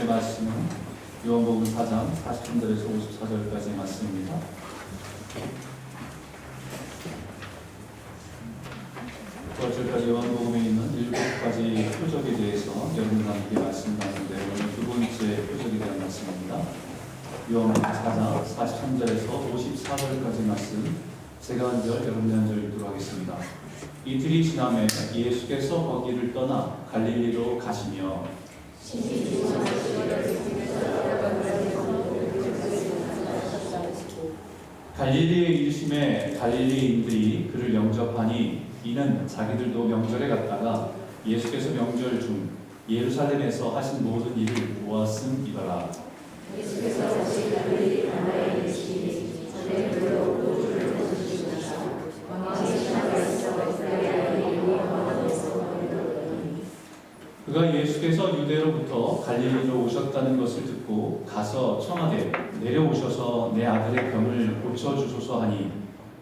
오늘의 말씀은 요한복음 4장 43절에서 54절까지의 말씀입니다. 어제까지 요한복음에 있는 7가지 표적에 대해서 여러분과 함께 말씀 나누는데 오늘 두 번째 표적에 대한 말씀입니다. 요한복음 4장 43절에서 54절까지 말씀 제가 한 절, 여러분이 한 절 읽도록 하겠습니다. 이틀이 지남에 예수께서 거기를 떠나 갈릴리로 가시며 갈릴리에 이르심에 갈릴리인들이 그를 영접하니 이는 자기들도 명절에 갔다가 예수께서 명절 중 예루살렘에서 하신 모든 일을 보았음이더라. 예수께서 다시 갈릴리 가나에 이르시니 전에 물로 우주를 거두시다가 왕의 신하에서 이스라엘의 그가 예수께서 유대로부터 갈릴리로 오셨다는 것을 듣고 가서 청하되 내려오셔서 내 아들의 병을 고쳐주소서 하니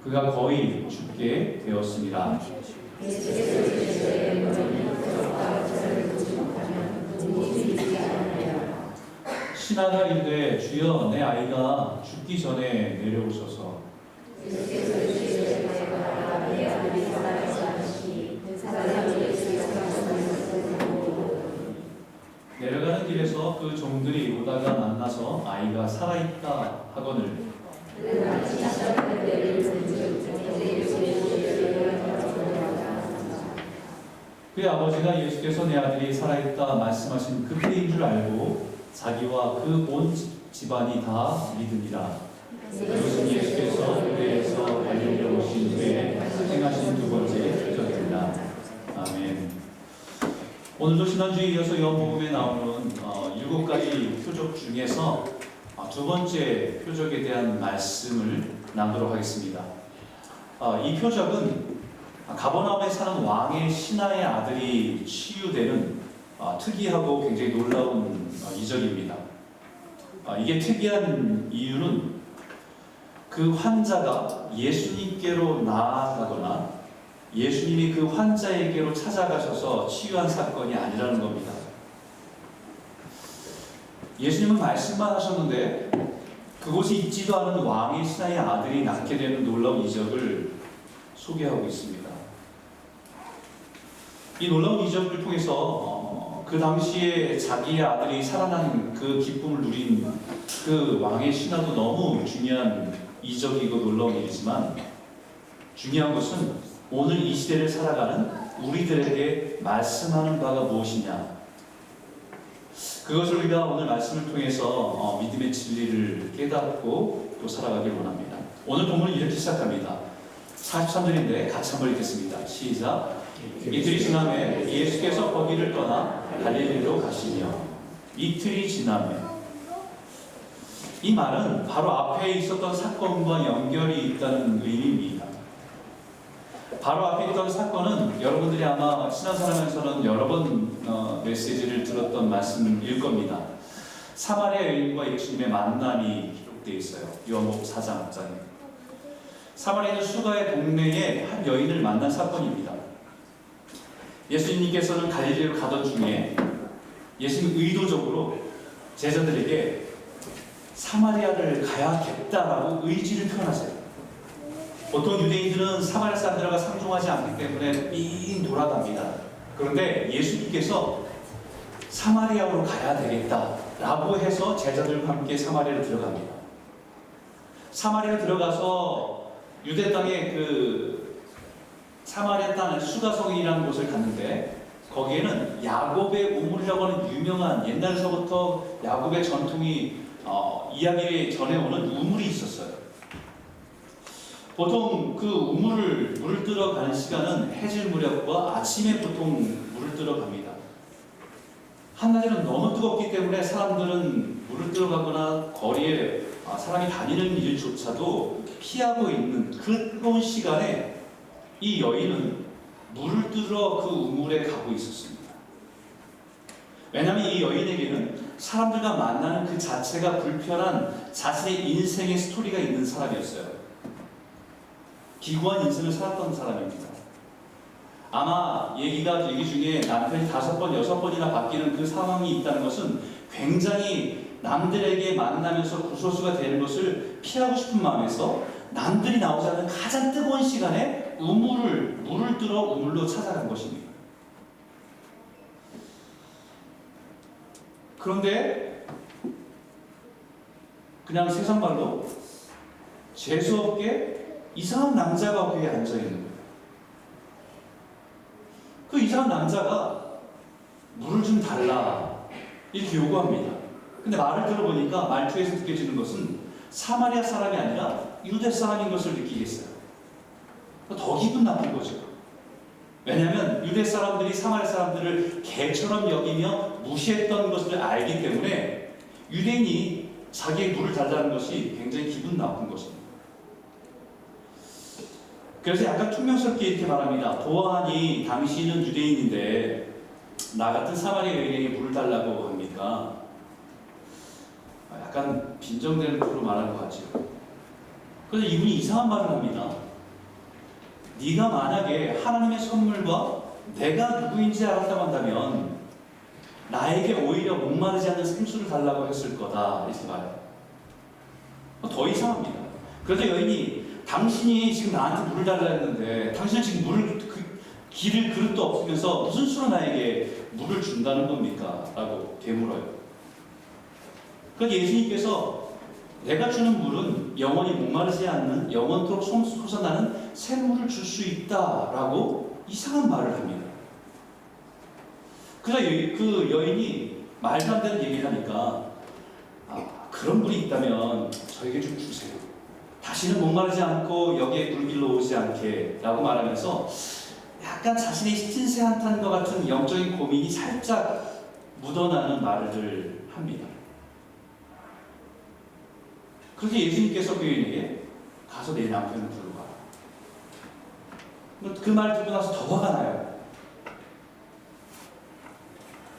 그가 거의 죽게 되었습니다. 신하가 이르되 주여 내 아이가 죽기 전에 내려오셔서 내려가는 길에서 그 종들이 오다가 만나서 아이가 살아있다 하거늘 그의 아버지가 예수께서 내 아들이 살아있다 말씀하신 그 때인 줄 알고 자기와 그 온 집안이 다 믿으니라. 이것은 예수께서 유대에서 갈릴리로 오신 후에 행하신 두 번째 표적입니다. 아멘. 오늘도 지난주에 이어서 요한복음에 나오는 7가지 표적 중에서 두 번째 표적에 대한 말씀을 나누도록 하겠습니다. 이 표적은 가버나움에 사는 왕의 신하의 아들이 치유되는 특이하고 굉장히 놀라운 이적입니다. 이게 특이한 이유는 그 환자가 예수님께로 나아가거나 예수님이 그 환자에게로 찾아가셔서 치유한 사건이 아니라는 겁니다. 예수님은 말씀만 하셨는데 그곳에 있지도 않은 왕의 신하의 아들이 낳게 되는 놀라운 이적을 소개하고 있습니다. 이 놀라운 이적을 통해서 그 당시에 자기의 아들이 살아난 그 기쁨을 누린 그 왕의 신하도 너무 중요한 이적이고 놀라운 일이지만 중요한 것은 오늘 이 시대를 살아가는 우리들에게 말씀하는 바가 무엇이냐, 그것을 우리가 오늘 말씀을 통해서 믿음의 진리를 깨닫고 또 살아가길 원합니다. 오늘 본문은 이렇게 시작합니다. 43절인데 같이 한번 읽겠습니다. 시작. 이틀이 지남에 예수께서 거기를 떠나 갈릴리로 가시며 이틀이 지남에, 이 말은 바로 앞에 있었던 사건과 연결이 있다는 의미입니다. 바로 앞에 있던 사건은 여러분들이 아마 신앙사람에서는 여러 번 메시지를 들었던 말씀일 겁니다. 사마리아 여인과 예수님의 만남이 기록되어 있어요. 요한복음 4장에. 사마리아 수가의 동네에 한 여인을 만난 사건입니다. 예수님께서는 갈릴리로 가던 중에 예수님 의도적으로 제자들에게 사마리아를 가야겠다라고 의지를 표현하세요. 보통 유대인들은 사마리아 사람들과 상종하지 않기 때문에 삥 돌아갑니다. 그런데 예수님께서 사마리아로 가야 되겠다라고 해서 제자들과 함께 사마리아로 들어갑니다. 사마리아로 들어가서 유대 땅에 그 사마리아 땅 수가성이라는 곳을 갔는데 거기에는 야곱의 우물이라고 하는 유명한 옛날서부터 야곱의 전통이 이야기를 전해오는 우물이 있었어요. 보통 그 우물을 물을 뜨러 가는 시간은 해질 무렵과 아침에 보통 물을 뜨러 갑니다. 한낮에는 너무 뜨겁기 때문에 사람들은 물을 뜨러 가거나 거리에 사람이 다니는 일조차도 피하고 있는 그 뜨거운 시간에 이 여인은 물을 뜨러 그 우물에 가고 있었습니다. 왜냐하면 이 여인에게는 사람들과 만나는 그 자체가 불편한 자신의 인생의 스토리가 있는 사람이었어요. 기구한 인생을 살았던 사람입니다. 아마 얘기 중에 남편이 5번, 6번이나 바뀌는 그 상황이 있다는 것은 굉장히 남들에게 만나면서 구설수가 되는 것을 피하고 싶은 마음에서 남들이 나오지 않는 가장 뜨거운 시간에 물을 들어 우물로 찾아간 것입니다. 그런데 그냥 세상 말로 재수없게 이상한 남자가 거기에 앉아있는 거예요. 그 이상한 남자가 물을 좀 달라 이렇게 요구합니다. 근데 말을 들어보니까 말투에서 느껴지는 것은 사마리아 사람이 아니라 유대 사람인 것을 느끼겠어요. 더 기분 나쁜 거죠. 왜냐하면 유대 사람들이 사마리아 사람들을 개처럼 여기며 무시했던 것을 알기 때문에 유대인이 자기의 물을 달라는 것이 굉장히 기분 나쁜 것입니다. 그래서 약간 퉁명스럽게 이렇게 말합니다. 보아하니 당신은 유대인인데 나 같은 사마리아 여인에게 물을 달라고 합니까? 약간 빈정되는 표로 말하는 것 같죠. 그래서 이분이 이상한 말을 합니다. 네가 만약에 하나님의 선물과 내가 누구인지 알았다고 한다면 나에게 오히려 목마르지 않는 생수를 달라고 했을 거다 이렇게 말해요. 더 이상합니다. 그래서 여인이 당신이 지금 나한테 물을 달라 했는데 당신은 지금 기를 그릇도 없으면서 무슨 수로 나에게 물을 준다는 겁니까? 라고 되물어요. 그래서 예수님께서 내가 주는 물은 영원히 목마르지 않는 영원토록 솟아나는 샘물을 줄 수 있다라고 이상한 말을 합니다. 그래서 그 여인이 말도 안 되는 얘기를 하니까 그런 물이 있다면 저에게 좀 주세요. 다시는 목마르지 않고 여기에 물길로 오지 않게 라고 말하면서 약간 자신의 신세 한탄과 같은 영적인 고민이 살짝 묻어나는 말을 합니다. 그렇게 예수님께서 그 여인에게 가서 내 남편을 부르라. 그 말 듣고 나서 더 화가 나요.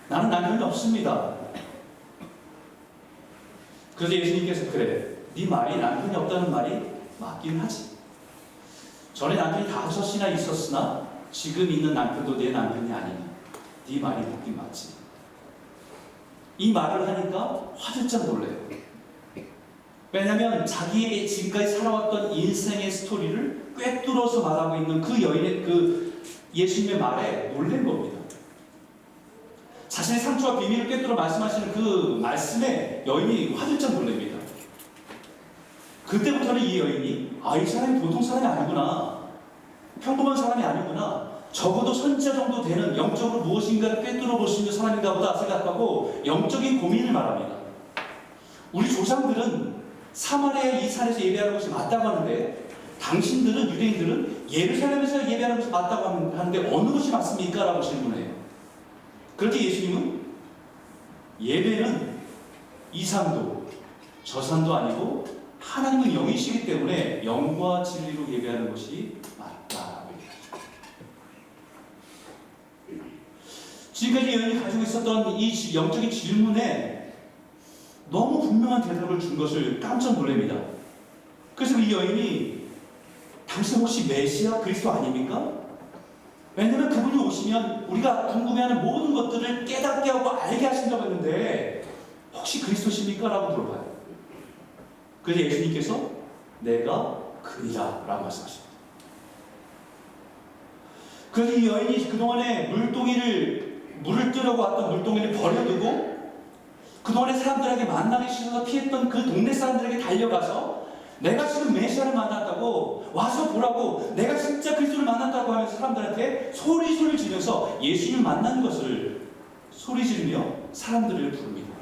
나는 남편이 없습니다. 그래서 예수님께서 그래, 네 말이 남편이 없다는 말이 맞긴 하지. 전에 남편이 5이나 있었으나 지금 있는 남편도 내 남편이 아니니 네 말이 맞긴 맞지. 이 말을 하니까 화들짝 놀래요. 왜냐하면 자기의 지금까지 살아왔던 인생의 스토리를 꿰뚫어서 말하고 있는 그 여인의 그 예수님의 말에 놀란 겁니다. 자신의 상처와 비밀을 꿰뚫어 말씀하시는 그 말씀에 여인이 화들짝 놀랍니다. 그때부터는 이 여인이 이 사람이 보통 사람이 아니구나. 평범한 사람이 아니구나. 적어도 선지자 정도 되는 영적으로 무엇인가를 꿰뚫어 볼 수 있는 사람인가 보다 생각하고 영적인 고민을 말합니다. 우리 조상들은 사마리아의 이 산에서 예배하는 것이 맞다고 하는데 당신들은 유대인들은 예루살렘에서 예배하는 것이 맞다고 하는데 어느 것이 맞습니까? 라고 질문해요. 그렇게 예수님은 예배는 이 산도 저 산도 아니고 하나님은 영이시기 때문에 영과 진리로 예배하는 것이 맞다라고 얘기합니다. 지금까지 여인이 가지고 있었던 이 영적인 질문에 너무 분명한 대답을 준 것을 깜짝 놀랍니다. 그래서 이 여인이 당신 혹시 메시아 그리스도 아닙니까? 왜냐하면 그분이 오시면 우리가 궁금해하는 모든 것들을 깨닫게 하고 알게 하신다고 했는데 혹시 그리스도십니까? 라고 물어봐요. 그래서 예수님께서 내가 그이라 라고 말씀하십니다. 그래서 이 여인이 그동안에 물을 뜨려고 왔던 물동이를 버려두고 그동안에 사람들에게 만나기 싫어서 피했던 그 동네 사람들에게 달려가서 내가 지금 메시아를 만났다고 와서 보라고 내가 진짜 그리스도를 만났다고 하면서 사람들한테 소리를 지르면서 예수님을 만난 것을 소리 지르며 사람들을 부릅니다.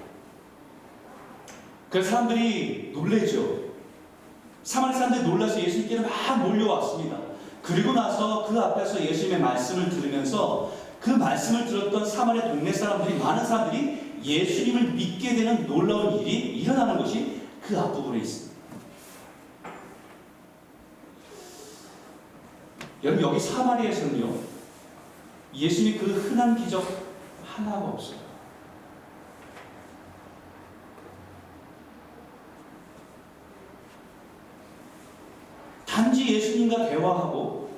그래서 사람들이 놀라죠. 사마리아 사람들이 놀라서 예수님께로 막 몰려왔습니다. 그리고 나서 그 앞에서 예수님의 말씀을 들으면서 그 말씀을 들었던 사마리아 동네 사람들이 많은 사람들이 예수님을 믿게 되는 놀라운 일이 일어나는 것이 그 앞부분에 있습니다. 여러분 여기 사마리아에서는요 예수님의 그 흔한 기적 하나가 없어요. 단지 예수님과 대화하고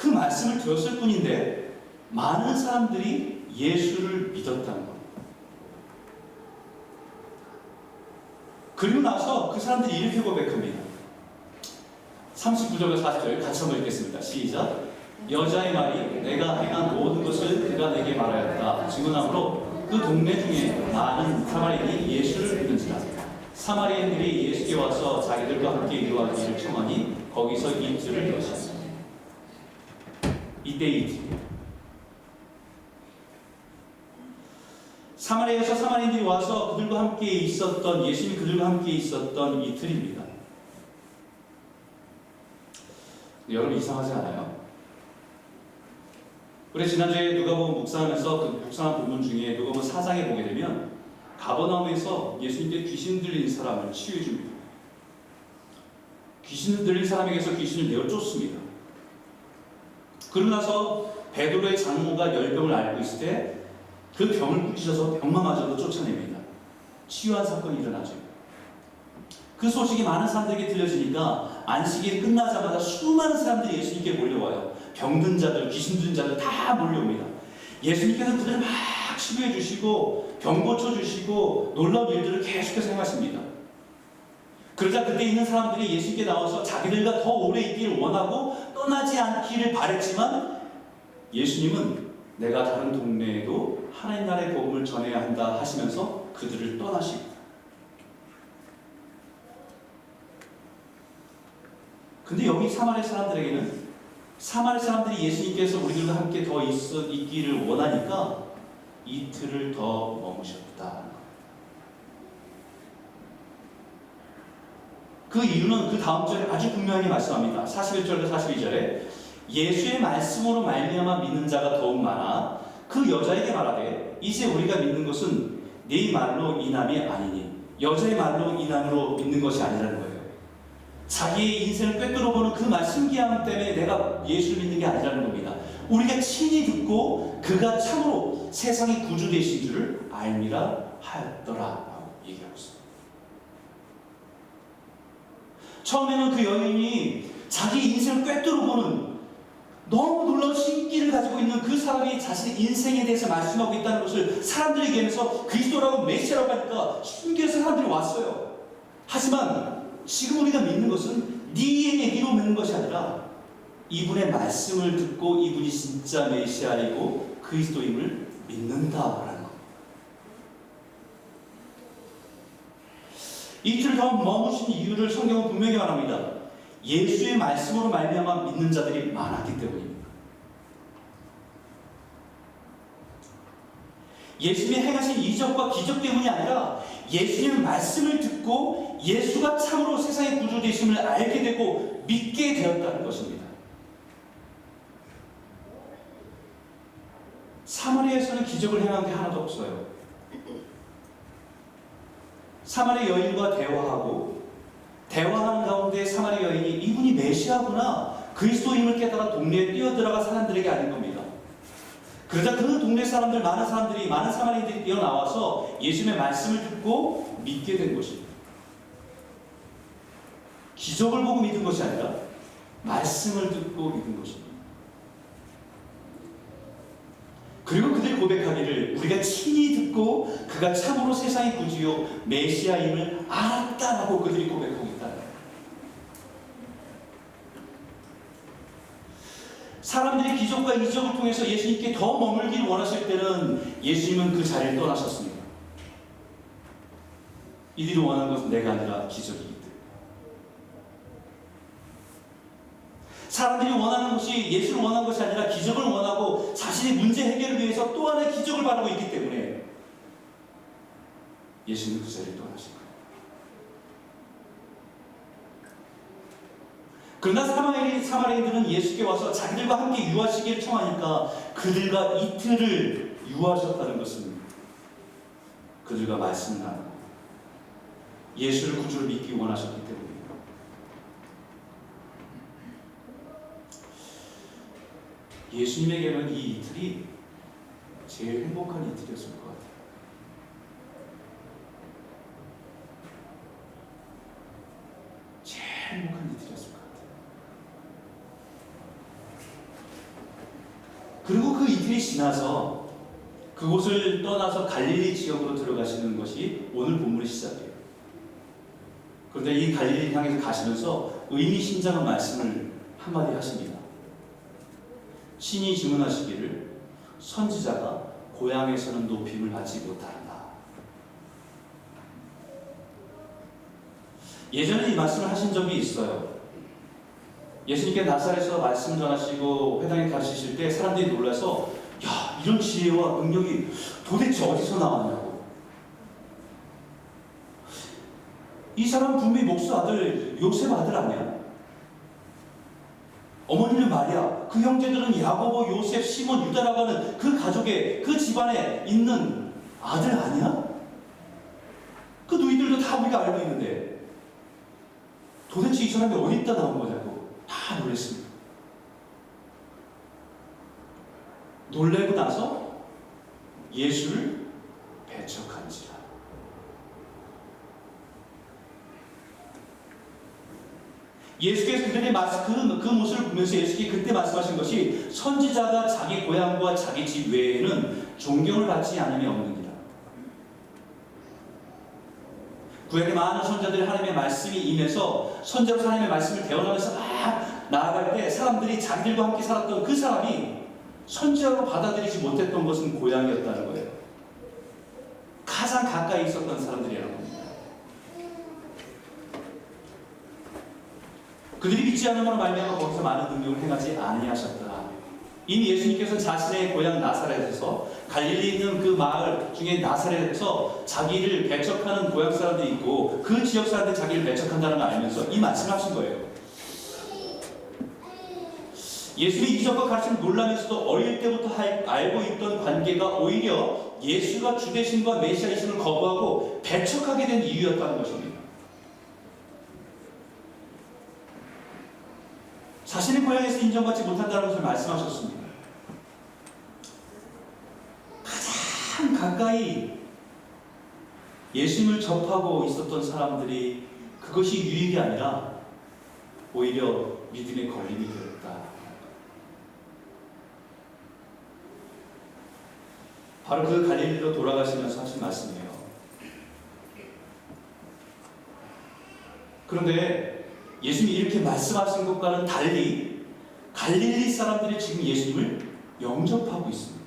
그 말씀을 들었을 뿐인데 많은 사람들이 예수를 믿었다는 겁니다. 그리고 나서 그 사람들이 이렇게 고백합니다. 39절과 40절 같이 한번 읽겠습니다. 시작. 여자의 말이 내가 행한 모든 것을 그가 내게 말하였다 증언하므로 그 동네 중에 많은 사마리아인이 예수를 믿은지라. 사마리아인들이 예수께 와서 자기들과 함께 유하기를 청하니 거기서 이틀을 여셨습니다. 이때 이틀. 사마리아에서 사마리아인들이 와서 그들과 함께 있었던, 예수님이 그들과 함께 있었던 이틀입니다. 여러분 이상하지 않아요? 우리 지난주에 누가복음 묵상하면서 그 묵상한 부분 중에 누가복음 4장에 보게 되면 가버나움에서 예수님께 귀신 들린 사람을 치유해 줍니다. 귀신 들린 사람에게서 귀신을 내어 쫓습니다. 그러고 나서 베드로의 장모가 열병을 앓고 있을 때 그 병을 꾸짖어서 병마마저도 쫓아냅니다. 치유한 사건이 일어나죠. 그 소식이 많은 사람들에게 들려지니까 안식일이 끝나자마자 수많은 사람들이 예수님께 몰려와요. 병든 자들, 귀신 들린 자들 다 몰려옵니다. 예수님께서 그들을 막 치유해 주시고 병 고쳐 주시고 놀라운 일들을 계속해서 행하십니다. 그러자 그때 있는 사람들이 예수님께 나와서 자기들과 더 오래 있기를 원하고 떠나지 않기를 바랬지만 예수님은 내가 다른 동네에도 하나님 나라의 복음을 전해야 한다 하시면서 그들을 떠나십니다. 근데 여기 사마리아 사람들에게는 사마리아 사람들이 예수님께서 우리들과 함께 더 있기를 원하니까 이틀을 더 머무셨다. 그 이유는 그 다음 절에 아주 분명히 말씀합니다. 41절과 42절에 예수의 말씀으로 말미암아 믿는 자가 더욱 많아 그 여자에게 말하되 이제 우리가 믿는 것은 네 말로 인함이 아니니 여자의 말로 인함으로 믿는 것이 아니라는 거예요. 자기의 인생을 꿰뚫어보는 그 신기함 때문에 내가 예수를 믿는 게 아니라는 겁니다. 우리가 친히 듣고 그가 참으로 세상의 구주 되신 줄을 알미라 하였더라 라고 얘기하고 있습니다. 처음에는 그 여인이 자기 인생을 꿰뚫어보는 너무 놀라운 신기를 가지고 있는 그 사람이 자신의 인생에 대해서 말씀하고 있다는 것을 사람들에게 하면서 그리스도라고 메시아라고 하니까 신기해서 사람들이 왔어요. 하지만 지금 우리가 믿는 것은 네 얘기로 믿는 것이 아니라 이분의 말씀을 듣고 이분이 진짜 메시아이고 그리스도임을 믿는다라는 것. 이틀 더 머무신 이유를 성경은 분명히 말합니다. 예수의 말씀으로 말미암아 믿는 자들이 많았기 때문입니다. 예수님이 행하신 이적과 기적 때문이 아니라 예수님의 말씀을 듣고 예수가 참으로 세상의 구주 되심을 알게 되고 믿게 되었다는 것입니다. 사마리아에서는 기적을 행한 게 하나도 없어요. 사마리아 여인과 대화하는 가운데 사마리아 여인이 이분이 메시아구나 그리스도임을 깨달아 동네에 뛰어들어가 사람들에게 알린 겁니다. 그러자 그 동네 사람들 많은 사마리아인들이 뛰어나와서 예수님의 말씀을 듣고 믿게 된 것입니다. 기적을 보고 믿은 것이 아니라 말씀을 듣고 믿은 것입니다. 그리고 그들이 고백하기를 우리가 친히 듣고 그가 참으로 세상의 구주요 메시아임을 알았다라고 그들이 고백하고 있다. 사람들이 기적과 이적을 통해서 예수님께 더 머물기를 원하실 때는 예수님은 그 자리를 떠나셨습니다. 이들이 원하는 것은 내가 아니라 기적이기 때문에. 사람들이 원하는 것이 예수를 원하는 것이 아니라 기적을 원하고 자신의 문제 해결을 위해서 또 하나의 기적을 바라고 있기 때문에 예수님은 그 자리를 떠나신 거예요. 그러나 사마리아인들은 예수께 와서 자기들과 함께 유하시기를 청하니까 그들과 이틀을 유하셨다는 것은 그들과 말씀 나누고 예수를 구주로 믿기 원하셨기 때문입니다. 예수님에게는 이 이틀이 제일 행복한 이틀이었을 것 같아요. 제일 행복한 이틀이었을 것 같아요. 이틀이 지나서 그곳을 떠나서 갈릴리 지역으로 들어가시는 것이 오늘 본문의 시작이에요. 그런데 이 갈릴리를 향해서 가시면서 의미심장한 말씀을 한마디 하십니다. 신이 증언하시기를 선지자가 고향에서는 높임을 받지 못한다. 예전에 이 말씀을 하신 적이 있어요. 예수님께 나사렛에서 말씀 전하시고 회당에 가르치실 때 사람들이 놀라서 야, 이런 지혜와 능력이 도대체 어디서 나왔냐고. 이 사람 분명히 목수 아들 요셉 아들 아니야? 어머니는 마리아, 그 형제들은 야고보, 요셉, 시몬, 유다라고 하는 그 가족의 그 집안에 있는 아들 아니야? 그 너희들도 다 우리가 알고 있는데 도대체 이 사람이 어디다 나온 거냐고 다 놀랐습니다. 놀래고 나서 예수를 배척한지라. 예수께서 그들의 그 모습을 보면서 예수께 그때 말씀하신 것이 선지자가 자기 고향과 자기 집 외에는 존경을 받지 않으면 없느니라. 구약의 많은 선자들이 하나님의 말씀이 임해서 선자로서 하나님의 말씀을 대언하면서 막 나아갈 때 사람들이 자기들과 함께 살았던 그 사람이 선지자로 받아들이지 못했던 것은 고향이었다는 거예요. 가장 가까이 있었던 사람들이라는 겁니다. 그들이 믿지 않음으로 말미암아 거기서 많은 능력을 행하지 아니하셨더라. 이미 예수님께서 자신의 고향 나사렛에서 갈릴리에 있는 그 마을 중에 나사렛에서 자기를 배척하는 고향 사람들이 있고 그 지역 사람들이 자기를 배척한다는 걸 알면서 이 말씀을 하신 거예요. 예수님이 이적과 가르침을 놀라면서도 어릴 때부터 알고 있던 관계가 오히려 예수가 주되심과 메시아이심을 거부하고 배척하게 된 이유였다는 것입니다. 자신의 고향에서 인정받지 못한다는 것을 말씀하셨습니다. 가장 가까이 예수님을 접하고 있었던 사람들이 그것이 유익이 아니라 오히려 믿음의 걸림이 되었다. 바로 그 갈릴리로 돌아가시면서 하신 말씀이에요. 그런데 예수님이 이렇게 말씀하신 것과는 달리 갈릴리 사람들이 지금 예수님을 영접하고 있습니다.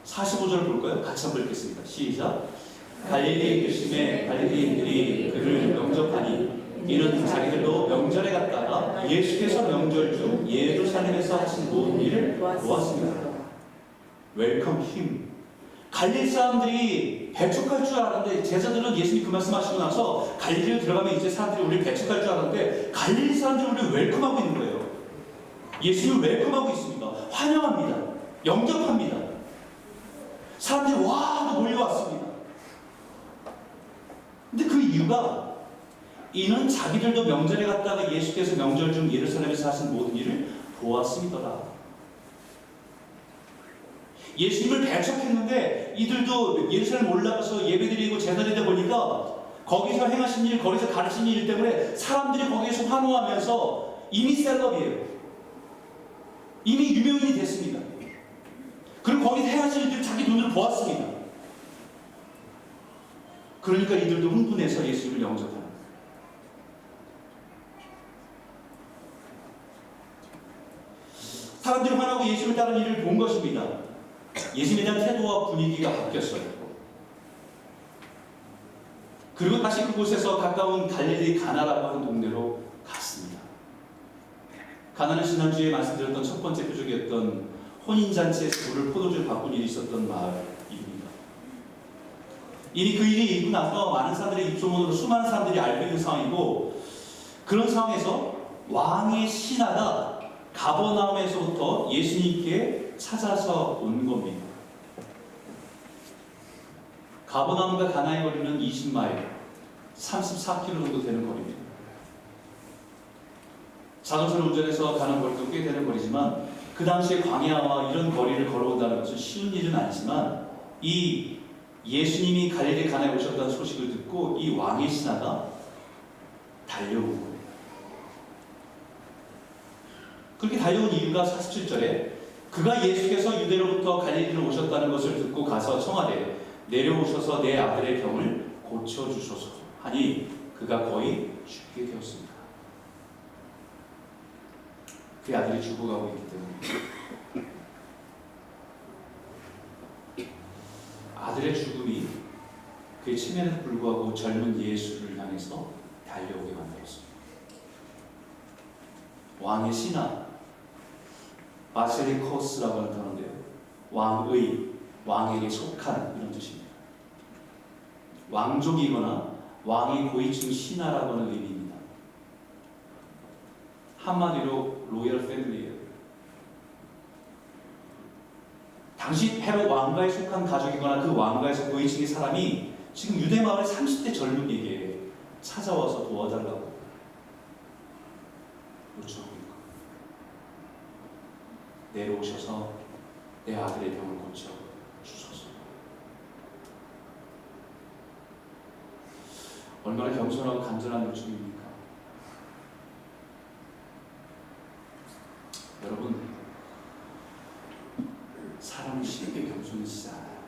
45절 볼까요? 같이 한번 읽겠습니다. 시작. 갈릴리에 계심에 갈릴리인들이 그를 영접하니 이는 자기들도 명절에 갔다가 예수께서 명절 중 예루살렘에서 하신 모든 일을 보았습니다. 웰컴 힘. 갈릴리 사람들이 배척할 줄 알았는데 제자들은 예수님이 그 말씀하시고 나서 갈릴리로 들어가면 이제 사람들이 우리를 배척할 줄 알았는데 갈릴리 사람들이 우리를 웰컴하고 있는 거예요. 예수님을 웰컴하고 있습니다. 환영합니다. 영접합니다. 사람들이 와 하고 몰려왔습니다. 근데 그 이유가 이는 자기들도 명절에 갔다가 예수께서 명절 중 예루살렘에서 하신 모든 일을 보았음이더라. 예수님을 배척했는데 이들도 예루살렘 올라가서 예배드리고 제사드리다 보니까 거기서 행하신 일, 거기서 가르친 일 때문에 사람들이 거기에서 환호하면서 이미 셀럽이에요. 이미 유명인이 됐습니다. 그리고 거기서 행하신 일들을 자기 눈으로 보았습니다. 그러니까 이들도 흥분해서 예수님을 영접하는 거예요. 사람들이 환호하고 예수님을 따르는 일을 본 것입니다. 예수님에 대한 태도와 분위기가 바뀌었어요. 그리고 다시 그곳에서 가까운 갈릴리 가나라고 하는 동네로 갔습니다. 가나는 지난주에 말씀드렸던 첫 번째 표적이었던 혼인잔치에서 물을 포도주로 바꾼 일이 있었던 마을입니다. 이미 그 일이 있고 나서 많은 사람들의 입소문으로 수많은 사람들이 알고 있는 상황이고 그런 상황에서 왕의 신하가 가버나움에서부터 예수님께 찾아서 온 겁니다. 가버나움과 가나의 거리는 20마일, 34km 정도 되는 거리입니다. 자동차를 운전해서 가는 거리도 꽤 되는 거리지만 그 당시에 광야와 이런 거리를 걸어온다는 것은 쉬운 일은 아니지만 이 예수님이 갈릴리 가나에 오셨다는 소식을 듣고 이 왕의 신하가 달려온 거예요. 그렇게 달려온 이유가 47절에 그가 예수께서 유대로부터 갈릴리로 오셨다는 것을 듣고 가서 청하되 내려오셔서 내 아들의 병을 고쳐주소서 하니 그가 거의 죽게 되었습니다. 그 아들이 죽어가고 있기 때문에 아들의 죽음이 그의 치매에도 불구하고 젊은 예수를 향해서 달려오게 만들었습니다. 왕의 신하, 바실리코스라고 하는 단어인데요. 왕의, 왕에게 속한 이런 뜻입니다. 왕족이거나 왕의 고위층 신하라고 하는 의미입니다. 한마디로 로열 패밀리예요. 당시 헤롯 왕가에 속한 가족이거나 그 왕가에서 고위층의 사람이 지금 유대 마을의 30대 젊은이에게 찾아와서 도와달라고 요청합니다. 내려오셔서 내 아들의 병을 고쳐 주소서. 얼마나 겸손하고 간절한 요청입니까? 여러분, 사람은 쉽게 겸손해지지 않아요.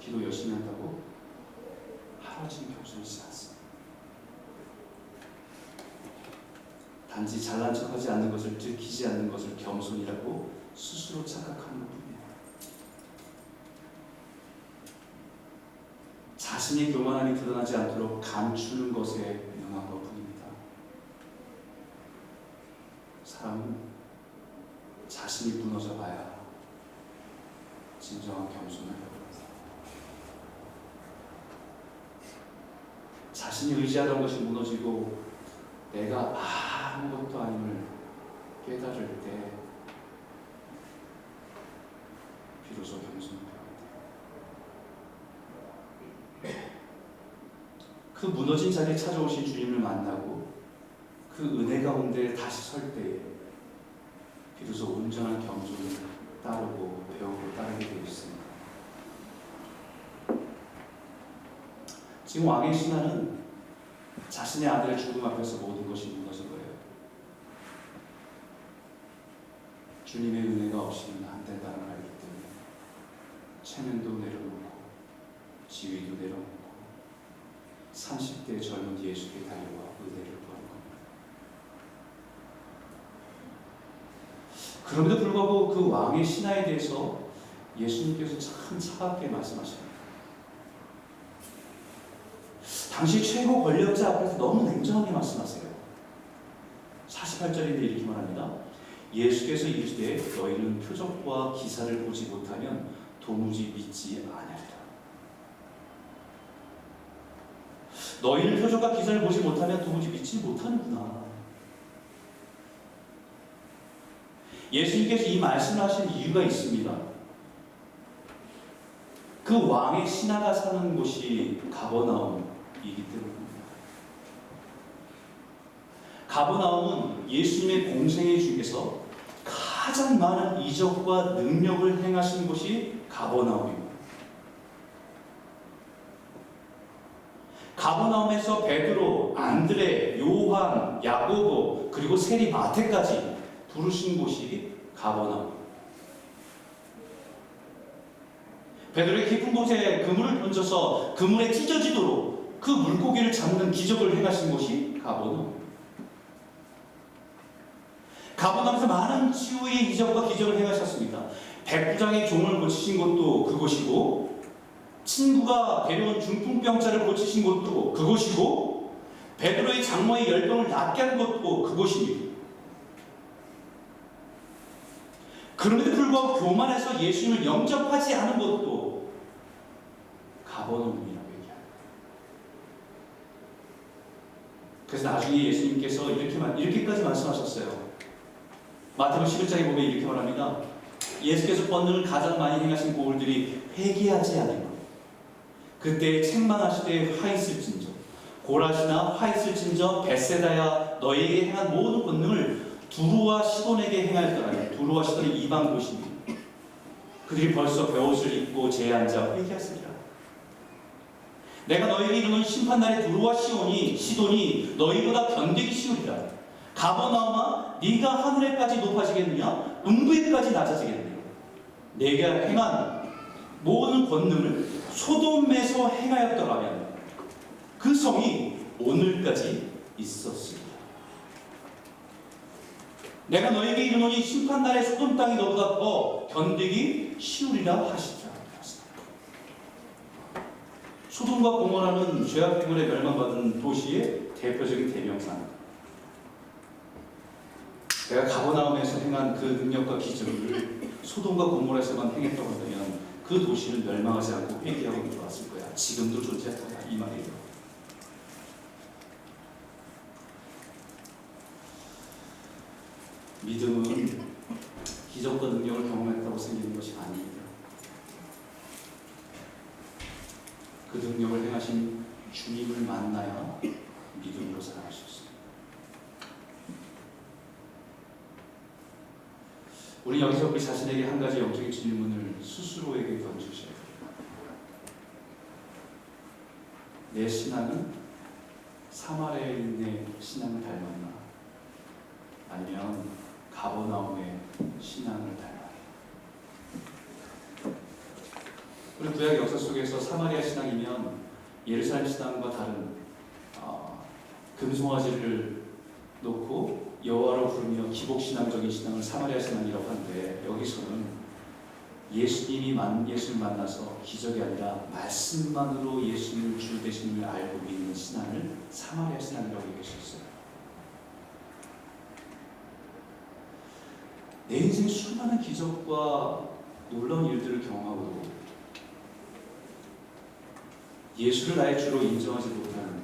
기도 열심히 한다고 하루아침에 겸손해지지 않습니다. 단지 잘난 척하지 않는 것을, 들키지 않는 것을 겸손이라고 스스로 착각하는 것뿐이에요. 자신의 교만함이 드러나지 않도록 감추는 것에 능한 것뿐입니다. 사람은 자신이 무너져 봐야 진정한 겸손을 합니다. 자신이 의지하던 것이 무너지고 내가 아무것도 아님을 깨달을 때 비로소 겸손을 배웁니다. 그 무너진 자리에 찾아오신 주님을 만나고 그 은혜 가운데 다시 설 때에 비로소 온전한 겸손을 따르고 배우고 따르게 되어 있습니다. 지금 왕의 신하는 자신의 아들의 죽음 앞에서 모든 것이 무너진 거예요. 주님의 은혜가 없이는 안 된다는 걸 알기 때문에 체면도 내려놓고 지위도 내려놓고 30대 젊은 예수께 달려와 은혜를 구하는 겁니다. 그럼에도 불구하고 그 왕의 신하에 대해서 예수님께서 참 차갑게 말씀하십니다. 당시 최고 권력자 앞에서 너무 냉정하게 말씀하세요. 48절인데 이렇게 말합니다. 예수께서 이르시되 너희는 표적과 기사를 보지 못하면 도무지 믿지 아니하리라. 너희는 표적과 기사를 보지 못하면 도무지 믿지 못하는구나. 예수님께서 이 말씀을 하신 이유가 있습니다. 그 왕의 신하가 사는 곳이 가버나움이기 때문입니다. 가버나움은 예수님의 공생애 중에서 가장 많은 이적과 능력을 행하신 곳이 가버나움입니다. 가버나움에서 베드로, 안드레, 요한, 야고보 그리고 세리 마태까지 부르신 곳이 가버나움. 베드로의 깊은 곳에 그물을 던져서 그물에 찢어지도록 그 물고기를 잡는 기적을 행하신 곳이 가버나움. 가버나움에서 많은 치유의 이적과 기적을 행하셨습니다. 백부장의 종을 고치신 곳도 그곳이고, 친구가 데려온 중풍병자를 고치신 곳도 그곳이고, 베드로의 장모의 열병을 낫게 한 곳도 그곳입니다. 그럼에도 불구하고 교만해서 예수님을 영접하지 않은 것도 가버나움이라고 얘기합니다. 그래서 나중에 예수님께서 이렇게까지 말씀하셨어요. 마태복음 11장에 보면 이렇게 말합니다. 예수께서 권능을 가장 많이 행하신 고을들이 회개하지 않으면 그때 책망하시되 화 있을진저, 고라시나 화 있을진저, 벳세다야 너희에게 행한 모든 권능을 두루와 시돈에게 행할 거라니. 두루와 시돈이 이방 도시입니다. 그들이 벌써 베옷을 입고 제에 앉아 회개하시리라. 내가 너희에게 이르는 심판날에 두루와 시돈이 너희보다 견디기 쉬우리라. 가버나움아, 네가 하늘에까지 높아지겠느냐? 음부에까지 낮아지겠느냐? 내가 행한 모든 권능을 소돔에서 행하였더라면 그 성이 오늘까지 있었습니다. 내가 너에게 이르노니 심판날에 소돔 땅이 너보다 더 견디기 쉬우리라 하시더라. 소돔과 고모라는 죄악 때문에 멸망받은 도시의 대표적인 대명사입니다. 내가 가버나움에서 행한 그 능력과 기적을 소돔과 고모라에서만 행했다고 한다면 그 도시는 멸망하지 않고 회개하고 들어왔을 거야. 지금도 존재할 거야. 이 말이에요. 믿음은 기적과 능력을 경험했다고 생기는 것이 아닙니다. 그 능력을 행하신 주님을 만나야 믿음으로 살아갈 수 있습니다. 우리 여기서 우리 자신에게 한 가지 영적인 질문을 스스로에게 던지셔야 돼요. 내 신앙은 사마리아인의 신앙을 닮았나? 아니면 가버나움의 신앙을 닮았나? 우리 구약 역사 속에서 사마리아 신앙이면 예루살렘 신앙과 다른 금송아지를 놓고 여호와를 부르며 기복신앙적인 신앙을 사마리아 신앙이라고 하는데, 여기서는 예수를 만나서 기적이 아니라 말씀만으로 예수님을 주 되심을 알고 믿는 신앙을 사마리아 신앙이라고 얘기하셨어요. 내 인생에 수많은 기적과 놀라운 일들을 경험하고도 예수를 나의 주로 인정하지 못하는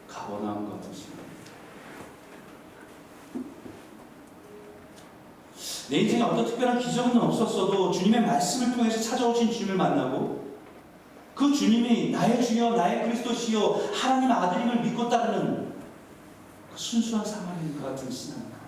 가버나움 같은 신앙. 내 인생에 어떤 특별한 기적은 없었어도 주님의 말씀을 통해서 찾아오신 주님을 만나고 그 주님이 나의 주여 나의 그리스도시여 하나님 아들임을 믿고 따르는 그 순수한 사마리아인과 같은 신앙인가?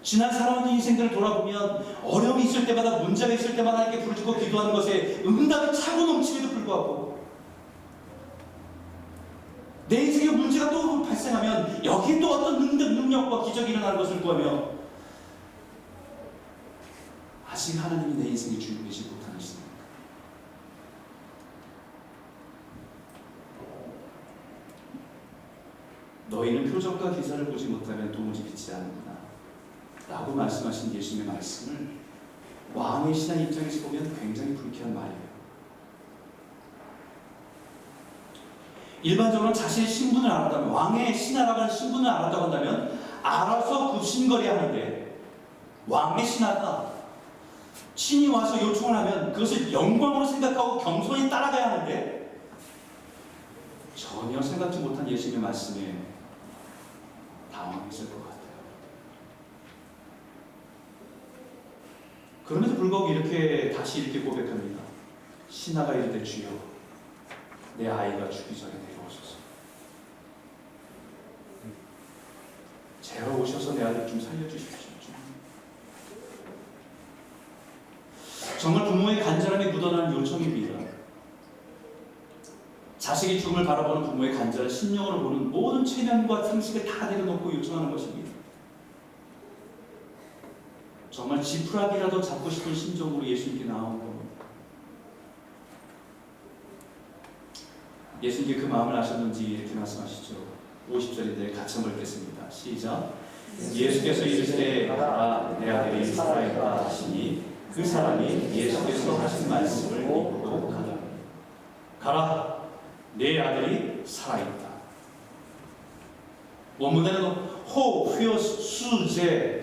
지난 살아온 인생들을 돌아보면 어려움이 있을 때마다, 문제가 있을 때마다 하나님께 부르짖고 기도하는 것에 응답이 차고 넘치에도 불구하고 내 인생에 문제가 또 발생하면 여기에 또 어떤 능력과 기적이 일어나는 것을 구하며 아직 하나님이 내 인생의 주인이 되지 못하는 신앙. 너희는 표적과 기사를 보지 못하면 도무지 믿지 않는구나 라고 말씀하신 예수님의 말씀을 왕의 신앙 입장에서 보면 굉장히 불쾌한 말이에요. 일반적으로 자신의 신분을 알았다면, 왕의 신하라고 하는 신분을 알았다고 한다면 알아서 급신거려 하는데, 왕의 신하가 신이 와서 요청을 하면 그것을 영광으로 생각하고 겸손히 따라가야 하는데 전혀 생각지 못한 예수님의 말씀에 당황했을 것 같아요. 그럼에도 불구하고 다시 이렇게 고백합니다. 신하가 이르되 주여 내 아이가 죽기 전에 데려오소서. 제가 오셔서 내 아들 좀 살려주십시오. 정말 부모의 간절함이 묻어나는 요청입니다. 자식의 죽음을 바라보는 부모의 간절한 심령으로 보는 모든 체면과 상식을 다 내려놓고 요청하는 것입니다. 정말 지푸라기라도 잡고 싶은 심정으로 예수님께 나온 겁니다. 예수님께 그 마음을 아셨는지 이렇게 말씀하시죠. 50절인데 같이 한번 읽겠습니다. 시작. 예수께서 이르시되 가라 내 아들이 살아있다 하시니 그 사람이 예수께서 하신 말씀을 믿고 가라 내 아들이 살아있다. 원문에는 호 휘어수제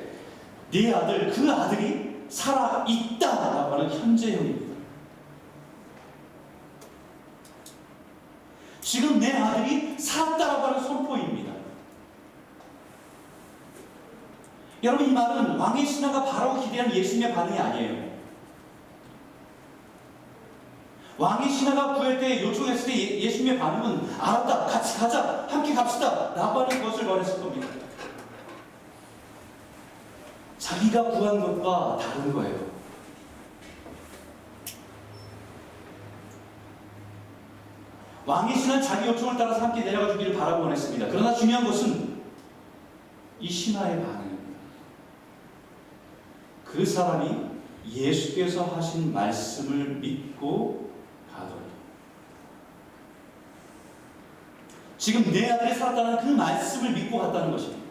네 아들, 그 아들이 살아있다라고 하는 현재형입니다. 지금 내 아들이 살았다라고 하는 선포입니다. 여러분, 이 말은 왕의 신하가 바라고 기대한 예수님의 반응이 아니에요. 왕의 신하가 구할 때 요청했을 때 예수님의 반응은 알았다, 같이 가자, 함께 갑시다 라고 하는 것을 말했을 겁니다. 자기가 구한 것과 다른 거예요. 왕의 신하는 자기 요청을 따라서 함께 내려가 주기를 바라고 원했습니다. 그러나 중요한 것은 이 신하의 반응입니다. 그 사람이 예수께서 하신 말씀을 믿고 가더라. 지금 내 아들이 살았다는 그 말씀을 믿고 갔다는 것입니다.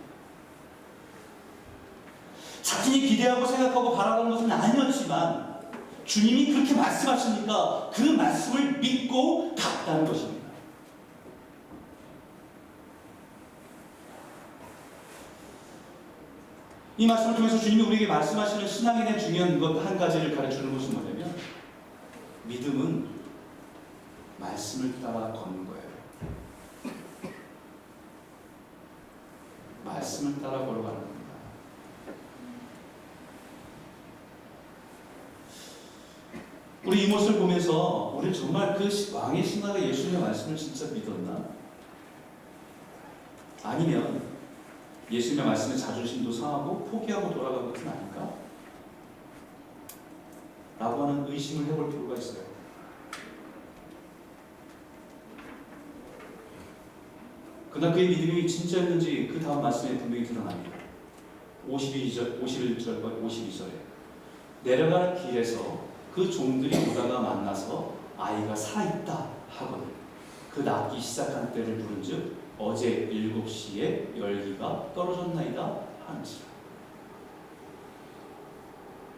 자신이 기대하고 생각하고 바라는 것은 아니었지만 주님이 그렇게 말씀하시니까 그 말씀을 믿고 갔다는 것입니다. 이 말씀을 통해서 주님이 우리에게 말씀하시는 신앙에 대한 중요한 것 한 가지를 가르쳐주는 것은 뭐냐면 믿음은 말씀을 따라 걷는 거예요. 말씀을 따라 걸어가는 겁니다. 우리 이 모습을 보면서 우리는 정말 그 왕의 신하가 예수님의 말씀을 진짜 믿었나? 아니면 예수님의 말씀에 자존심도 상하고 포기하고 돌아간 것은 아닐까? 라고 하는 의심을 해볼 필요가 있어요. 그러나 그의 믿음이 진짜였는지 그 다음 말씀에 분명히 드러납니다. 51절과 52절에 내려가는 길에서 그 종들이 오다가 만나서 아이가 살아있다 하거든 그 낫기 시작한 때를 부른즉 어제 7시에 열기가 떨어졌나이다 하는지라.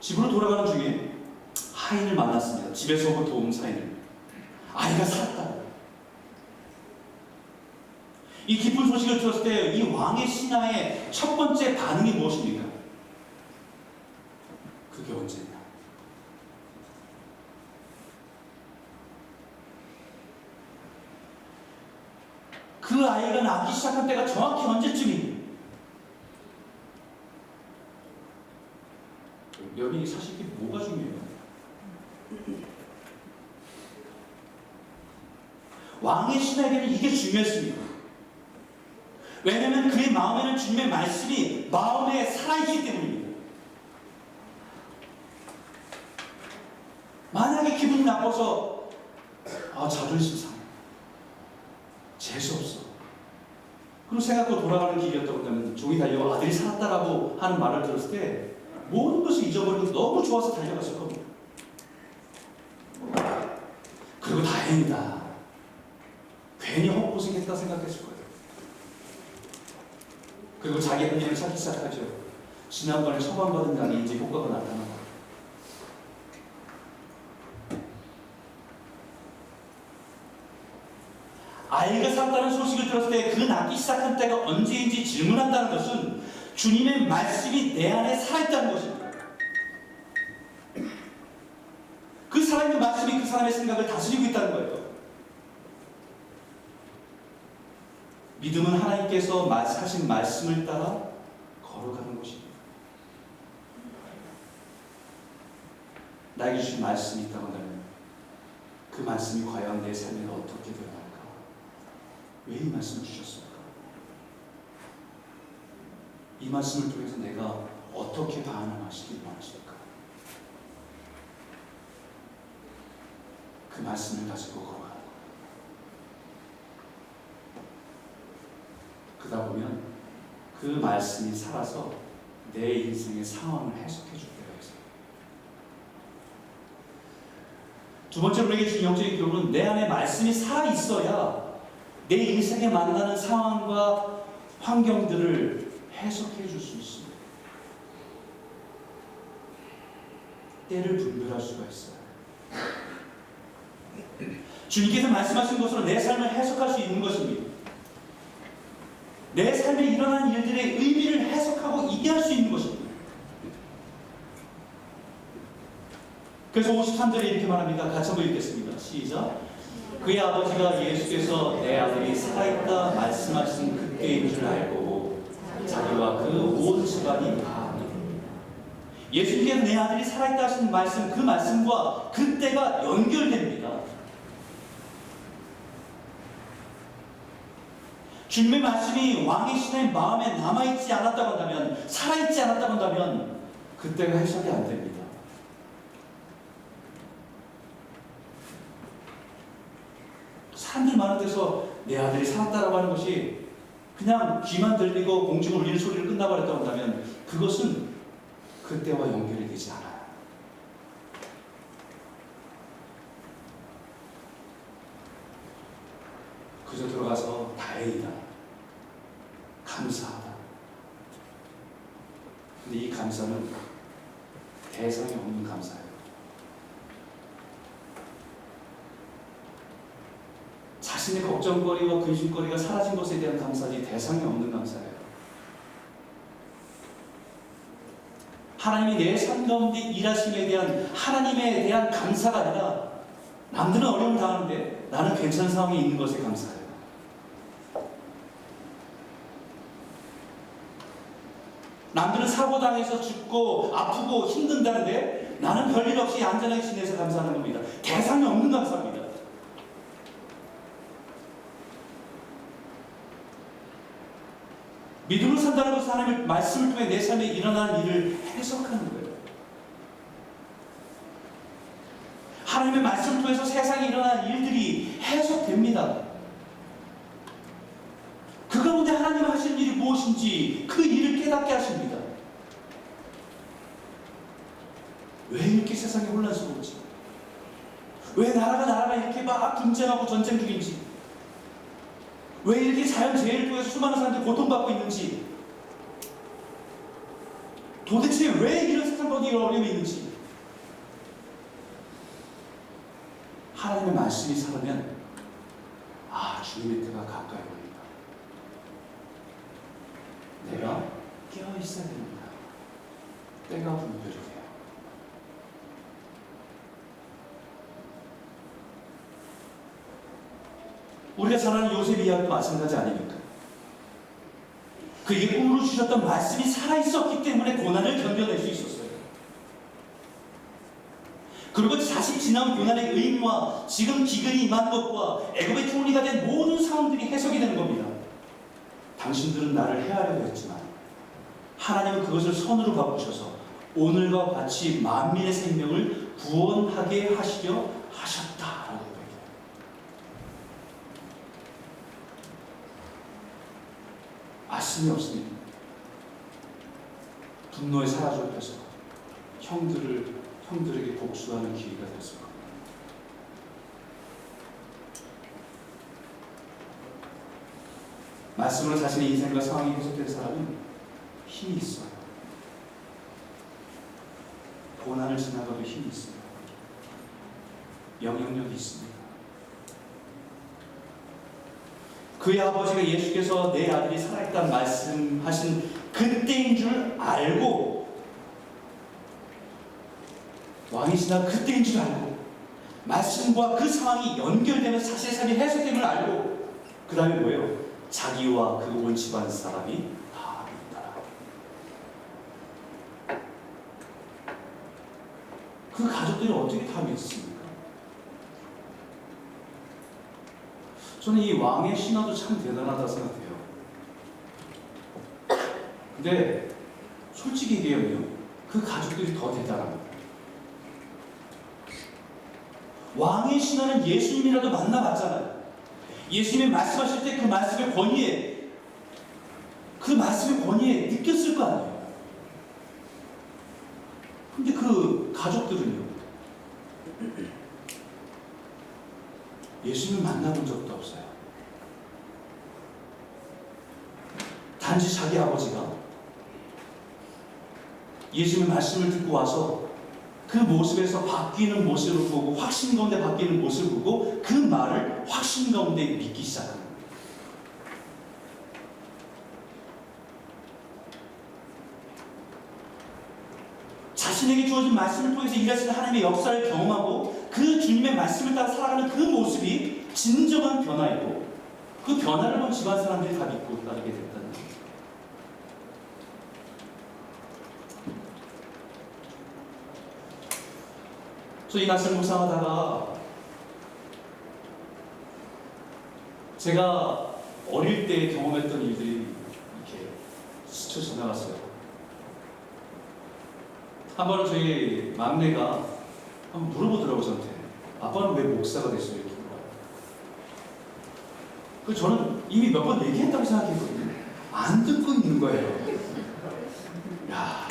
집으로 돌아가는 중에 하인을 만났습니다. 집에서부터 온 사인을. 아이가 살았다. 이 기쁜 소식을 들었을 때 이 왕의 신하의 첫 번째 반응이 무엇입니까? 그게 언제냐? 그 아이가 낳기 시작한 때가 정확히 언제쯤이냐? 여기 사실 이게 뭐가 중요해요? 왕의 신하에게는 이게 중요했습니다. 왜냐하면 그의 마음에는 주님의 말씀이 마음에 살아있기 때문입니다. 만약에 기분이 나빠서 자존심 상해, 재수없어, 그리고 생각하고 돌아가는 길이었다고 한다면 종이 달려와 아들이 살았다라고 하는 말을 들었을 때 모든 것을 잊어버리고 너무 좋아서 달려갔을 겁니다. 그리고 다행이다, 괜히 헛고생했다 생각했을 거예요. 그리고 자기 할 일을 찾기 시작하죠. 지난번에 처방받은 약이 이제 효과가 나타나는 거예요. 아이가 살았다는 소식을 들었을 때 그 낳기 시작한 때가 언제인지 질문한다는 것은 주님의 말씀이 내 안에 살아있다는 것입니다. 그 살아있는 말씀이 그 사람의 생각을 다스리고 있다는 거예요. 믿음은 하나님께서 하신 말씀을 따라 걸어가는 것입니다. 나에게 주신 말씀이 있다고 한다면 그 말씀이 과연 내 삶에 어떻게 드러날까? 왜 이 말씀을 주셨습니까? 이 말씀을 통해서 내가 어떻게 반응하시길 원하십니까? 그 말씀을 가지고 걸어가는 거예요. 그러다 보면 그 말씀이 살아서 내 인생의 상황을 해석해 줄 때가 있어요. 두 번째로 우리에게 준 영적인 교훈은 내 안에 말씀이 살아 있어야 내 인생에 만나는 상황과 환경들을 해석해 줄 수 있습니다. 때를 분별할 수가 있어요. 주님께서 말씀하신 것으로 내 삶을 해석할 수 있는 것입니다. 내 삶에 일어난 일들의 의미를 해석하고 이해할 수 있는 것입니다. 그래서 53절에 이렇게 말합니다. 같이 한번 읽겠습니다. 시작. 그의 아버지가 예수께서 내 아들이 살아있다 말씀하신 그때인 줄 알고 자기와 그 온 집안이 다 예수께서 내 아들이 살아있다 하신 말씀, 그 말씀과 그때가 연결됩니다. 주님의 말씀이 왕의 신의 마음에 남아있지 않았다고 한다면, 살아있지 않았다고 한다면 그때가 해석이 안 됩니다. 사람들 많은 데서 내 아들이 살았다라고 하는 것이 그냥 귀만 들리고 공중을 울리는 소리를 끝나버렸다고 한다면 그것은 그때와 연결이 되지 않아요. 그저 들어가서 다행이다, 감사하다. 근데 이 감사는 대상이 없는 감사예요. 자신의 걱정거리와 근심거리가 사라진 것에 대한 감사지 대상이 없는 감사예요. 하나님이 내 삶 가운데 일하심에 대한 하나님에 대한 감사가 아니라 남들은 어려움을 당하는데 나는 괜찮은 상황에 있는 것에 감사해요. 남들은 사고당해서 죽고 아프고 힘든다는데 나는 별일 없이 안전하게 지내서 감사하는 겁니다. 대상이 없는 감사입니다. 믿음으로 산다는 것은 하나님의 말씀을 통해 내 삶에 일어나는 일을 해석하는 거예요. 하나님의 말씀을 통해서 세상에 일어나는 일들이 해석됩니다. 그 가운데 하나님 하시는 일이 무엇인지 그 일을 깨닫게 하십니다. 왜 이렇게 세상이 혼란스러운지, 왜 나라가 이렇게 막 분쟁하고 전쟁 중인지, 왜 이렇게 자연재해를 통해서 수많은 사람들이 고통받고 있는지, 도대체 왜 이런 세상 가운데 이런 어려움이 있는지 하나님의 말씀이 살으면 주님의 때가 가까이 옵니다. 내가 깨어 있어야 됩니다. 때가 분별이 돼요. 우리가 잘 아는 요셉 이야기도 마찬가지 아닙니까? 그에게 꿈으로 주셨던 말씀이 살아있었기 때문에 고난을 견뎌낼 수 있었어요. 그리고 자신이 지난 고난의 의미와 지금 기근이 임한 것과 애굽의 총리가 된 모든 상황들이 해석이 되는 겁니다. 당신들은 나를 해하려고 했지만 하나님은 그것을 선으로 바꾸셔서 오늘과 같이 만민의 생명을 구원하게 하시려 하셨다라고 얘기해요. 말씀이 없습니다. 분노에 사라져서 형들에게 복수하는 기회가 됐을 겁니다. 말씀으로 자신의 인생과 상황이 해석된 사람은 힘이 있어요. 고난을 지나가도 힘이 있습니다. 영향력이 있습니다. 그의 아버지가 예수께서 내 아들이 살아있다는 말씀하신 그때인 줄 알고, 왕이시나 그때인 줄 알고, 말씀과 그 상황이 연결되면서 자신의 삶이 해석됨을 알고, 그 다음에 뭐예요? 자기와 그 온 집안 사람이 다 있다. 그 가족들이 어떻게 다 믿습니까? 저는 이 왕의 신화도 참 대단하다 생각해요. 근데 솔직히 얘기하면요, 그 가족들이 더 대단합니다. 왕의 신화는 예수님이라도 만나봤잖아요. 예수님이 말씀하실 때 그 말씀의 권위에 느꼈을 거 아니에요. 근데 그 가족들은요, 예수님을 만나본 적도 없어요. 단지 자기 아버지가 예수님의 말씀을 듣고 와서 그 모습에서 바뀌는 모습을 보고, 확신 가운데 바뀌는 모습을 보고 그 말을 확신 가운데 믿기 시작합니다. 자신에게 주어진 말씀을 통해서 일하시는 하나님의 역사를 경험하고 그 주님의 말씀을 따라 살아가는 그 모습이 진정한 변화이고, 그 변화를 본 집안 사람들이 다 믿고 따르게 됐다는 거예요. 저 이 말씀 묵상하다가 제가 어릴 때 경험했던 일들이 이렇게 스쳐 지나갔어요. 한 번은 저희 막내가 한번 물어보더라고요, 저한테. 아빠는 왜 목사가 됐어요? 이렇게 물어봐요. 그 저는 이미 몇 번 얘기했다고 생각했거든요. 안 듣고 있는 거예요. 야,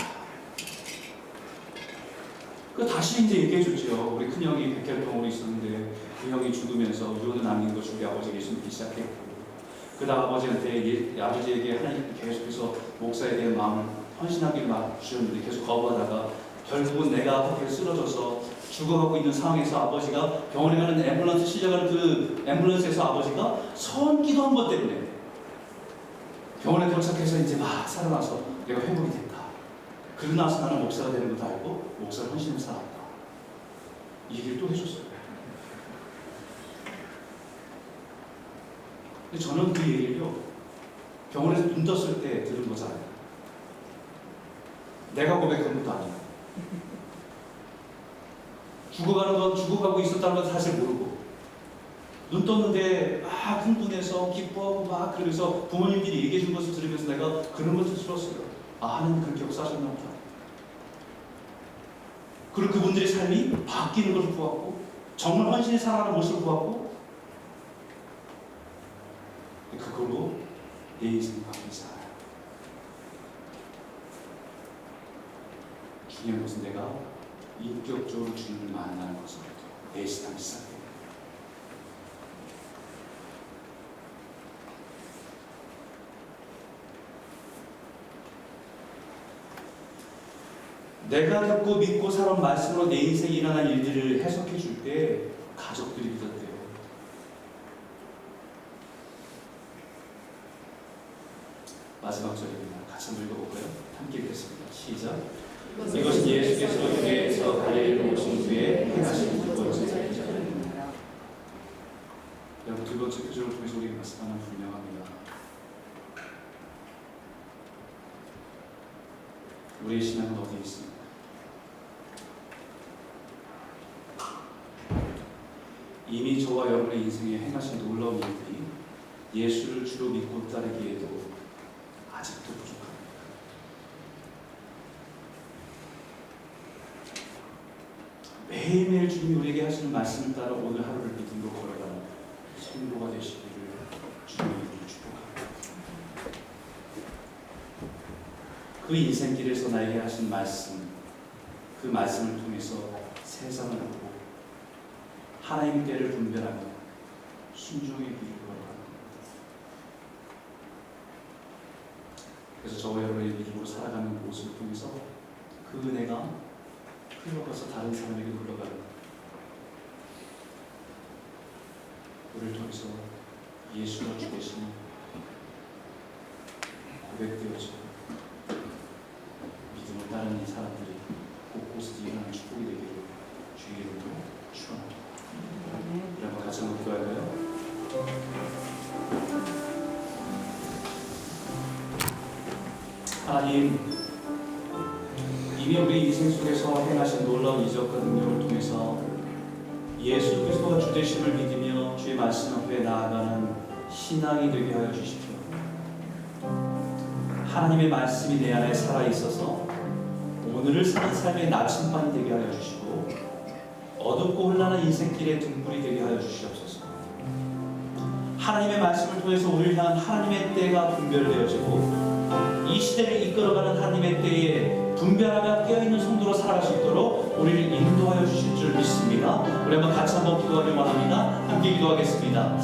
그 다시 이제 얘기해줬죠. 우리 큰 형이 백혈병으로 있었는데 그 형이 죽으면서 유언을 남긴 것을 우리 아버지가 예수 믿기 시작했고, 그다음 아버지한테 아버지에게 하나님 계속해서 목사에 대한 마음을 헌신하기를 막 주셨는데 계속 거부하다가 결국은 내가 앞에 쓰러져서 죽어가고 있는 상황에서 아버지가 병원에 가는 앰뷸런스 실려가는 그 앰뷸런스에서 아버지가 선기도 한 번 때문에 병원에 도착해서 이제 막 살아나서 내가 회복이 됐다. 그러고 나서 나는 목사가 되는 것도 알고 목사를 헌신을 살았다. 이 얘기를 또 해줬어요. 근데 저는 그 얘기를요, 병원에서 눈 떴을 때 들은 거잖아요. 내가 고백한 것도 아니고. 죽어가고 있었다는 건 사실 모르고. 눈 떴는데 막 흥분해서 기뻐하고 막 그러면서 부모님들이 얘기해 준 것을 들으면서 내가 그런 것을 들었어요. 아, 하나님 그렇게 역사하셨나 보다. 그리고 그분들의 삶이 바뀌는 것을 보았고, 정말 헌신이 살아가는 모습을 보았고, 그걸로 내 인생을 바꾸기 살아요. 중요한 것은 내가 인격적으로 주님을 만나는 것으로부터 내 신앙이 시작돼요. 내가 듣고 믿고 살아온 말씀으로 내 인생에 일어난 일들을 해석해 줄 때 가족들이 믿었대요. 마지막 절입니다. 같이 한번 읽어볼까요? 함께 읽겠습니다. 시작. 이것은 예수께서 유대에서 갈릴리로 오신 후에 행하신 두 번째 일입니다. 여러분, 두 번째 구절을 통해서 우리 말씀 하나 분명합니다. 우리의 신앙은 어디에 있습니까? 이미 저와 여러분의 인생에 행하신 놀라운 일들이 예수를 주로 믿고 따르기에도 아직도 부족합니다. 매일매일 주님이 우리에게 하시는 말씀을 따라 오늘 하루를 믿음으로 걸어가는 성도가 되시기를 주님의 이름으로 축복합니다. 그 인생길에서 나에게 하신 말씀, 그 말씀을 통해서 세상을 보고 하나님의 때를 분별하며 순종의 길을 걸어가는 겁니다. 그래서 저와 여러분의 믿음으로 살아가는 모습을 통해서 그 은혜가 흘러가서 다른 사람에게 흘러가는, 우리를 통해서 예수가 주 되신 고백되어지고 믿음을 따르는 이 사람들이 곳곳에서 일어나는 축복이 되기를 주의 이름으로 축원합니다. 여러분 같이 한번 기도할까요? 하나님, 이미 우리 인생 속에서 행하신 놀라운 이적과 능력을 통해서 예수 그리스도가 주 되심을 믿으며 주의 말씀 앞에 나아가는 신앙이 되게 하여 주십시오. 하나님의 말씀이 내 안에 살아있어서 오늘을 사는 삶의 나침반이 되게 하여 주시고 어둡고 혼란한 인생길의 등불이 되게 하여 주시옵소서. 하나님의 말씀을 통해서 우리를 향한 하나님의 때가 분별되어지고 이 시대를 이끌어가는 하나님의 때에 분별하며 깨어있는 성도로 살아갈 수 있도록 우리를 인도하여 주실 줄 믿습니다. 우리 한번 같이 한번 기도하길 원합니다. 함께 기도하겠습니다.